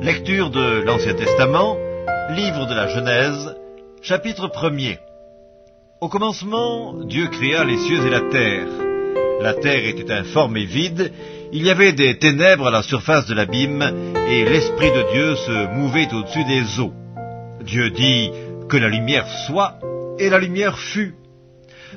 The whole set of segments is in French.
Lecture de l'Ancien Testament, livre de la Genèse, chapitre 1er. Au commencement, Dieu créa les cieux et la terre. La terre était informe et vide, il y avait des ténèbres à la surface de l'abîme, et l'Esprit de Dieu se mouvait au-dessus des eaux. Dieu dit que la lumière soit, et la lumière fut.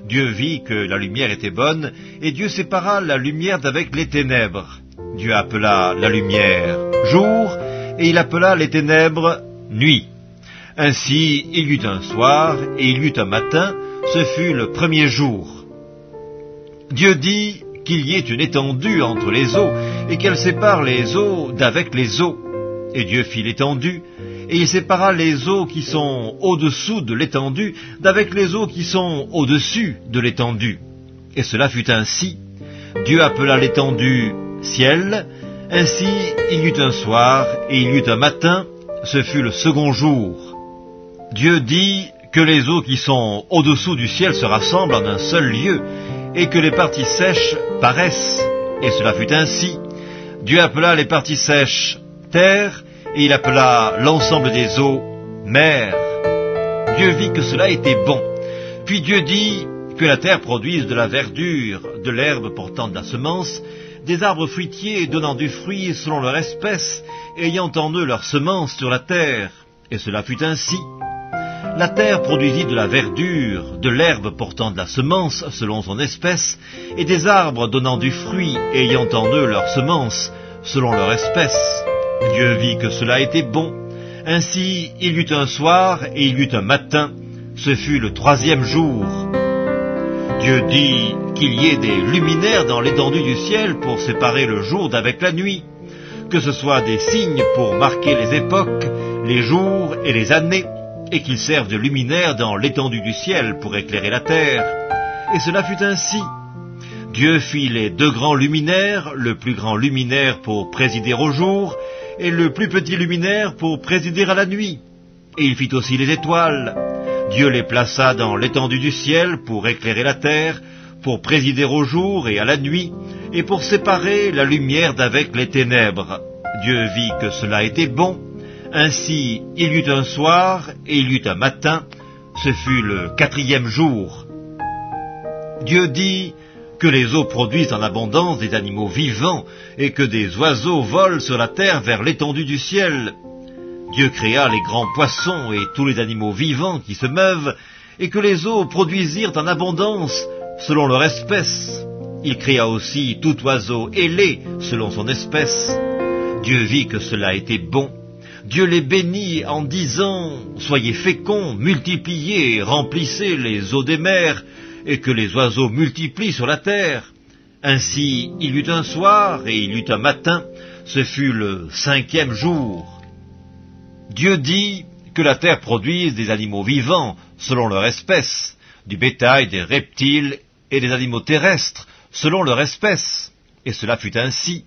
Dieu vit que la lumière était bonne, et Dieu sépara la lumière d'avec les ténèbres. Dieu appela la lumière jour, et il appela les ténèbres nuit. Ainsi il y eut un soir, et il y eut un matin, ce fut le premier jour. Dieu dit qu'il y ait une étendue entre les eaux, et qu'elle sépare les eaux d'avec les eaux. Et Dieu fit l'étendue, et il sépara les eaux qui sont au-dessous de l'étendue d'avec les eaux qui sont au-dessus de l'étendue. Et cela fut ainsi. Dieu appela l'étendue ciel. Ainsi il y eut un soir, et il y eut un matin, ce fut le second jour. Dieu dit que les eaux qui sont au-dessous du ciel se rassemblent en un seul lieu, et que les parties sèches paraissent. Et cela fut ainsi. Dieu appela les parties sèches terre, et il appela l'ensemble des eaux mer. Dieu vit que cela était bon. Puis Dieu dit que la terre produise de la verdure, de l'herbe portant de la semence, des arbres fruitiers donnant du fruit selon leur espèce, ayant en eux leur semence sur la terre. Et cela fut ainsi. La terre produisit de la verdure, de l'herbe portant de la semence selon son espèce, et des arbres donnant du fruit, ayant en eux leur semence selon leur espèce. Dieu vit que cela était bon. Ainsi il y eut un soir, et il y eut un matin, ce fut le troisième jour. Dieu dit qu'il y ait des luminaires dans l'étendue du ciel pour séparer le jour d'avec la nuit, que ce soit des signes pour marquer les époques, les jours et les années, et qu'ils servent de luminaires dans l'étendue du ciel pour éclairer la terre. Et cela fut ainsi. Dieu fit les deux grands luminaires, le plus grand luminaire pour présider au jour, et le plus petit luminaire pour présider à la nuit. Et il fit aussi les étoiles. Dieu les plaça dans l'étendue du ciel pour éclairer la terre, pour présider au jour et à la nuit, et pour séparer la lumière d'avec les ténèbres. Dieu vit que cela était bon. Ainsi il y eut un soir, et il y eut un matin, ce fut le quatrième jour. Dieu dit que les eaux produisent en abondance des animaux vivants, et que des oiseaux volent sur la terre vers l'étendue du ciel. Dieu créa les grands poissons et tous les animaux vivants qui se meuvent, et que les eaux produisirent en abondance selon leur espèce. Il créa aussi tout oiseau ailé selon son espèce. Dieu vit que cela était bon. Dieu les bénit en disant « Soyez féconds, multipliez, remplissez les eaux des mers, et que les oiseaux multiplient sur la terre. » Ainsi il y eut un soir, et il y eut un matin, ce fut le cinquième jour. Dieu dit que la terre produise des animaux vivants selon leur espèce, du bétail, des reptiles et des animaux terrestres selon leur espèce. Et cela fut ainsi.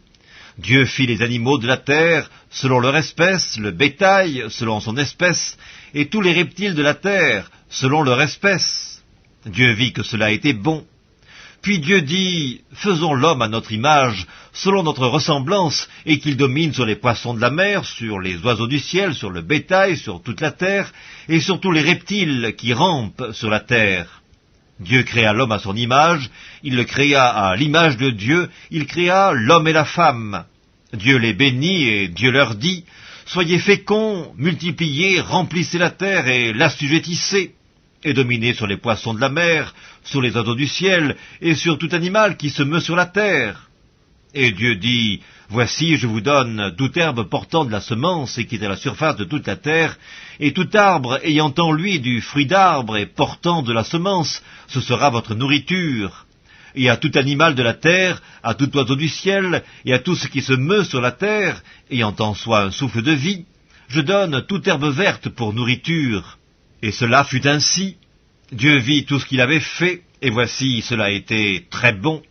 Dieu fit les animaux de la terre selon leur espèce, le bétail selon son espèce, et tous les reptiles de la terre selon leur espèce. Dieu vit que cela était bon. Puis Dieu dit, faisons l'homme à notre image, selon notre ressemblance, et qu'il domine sur les poissons de la mer, sur les oiseaux du ciel, sur le bétail, sur toute la terre, et sur tous les reptiles qui rampent sur la terre. Dieu créa l'homme à son image, il le créa à l'image de Dieu, il créa l'homme et la femme. Dieu les bénit et Dieu leur dit, soyez féconds, multipliez, remplissez la terre et l'assujettissez, et dominez sur les poissons de la mer, sur les oiseaux du ciel, et sur tout animal qui se meut sur la terre. Et Dieu dit, voici, je vous donne toute herbe portant de la semence et qui est à la surface de toute la terre, et tout arbre ayant en lui du fruit d'arbre et portant de la semence, ce sera votre nourriture. Et à tout animal de la terre, à tout oiseau du ciel, et à tout ce qui se meut sur la terre, ayant en soi un souffle de vie, je donne toute herbe verte pour nourriture. Et cela fut ainsi. Dieu vit tout ce qu'il avait fait, et voici, cela était très bon.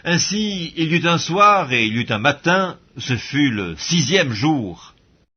Ainsi, il y eut un soir et il y eut un matin, ce fut le sixième jour.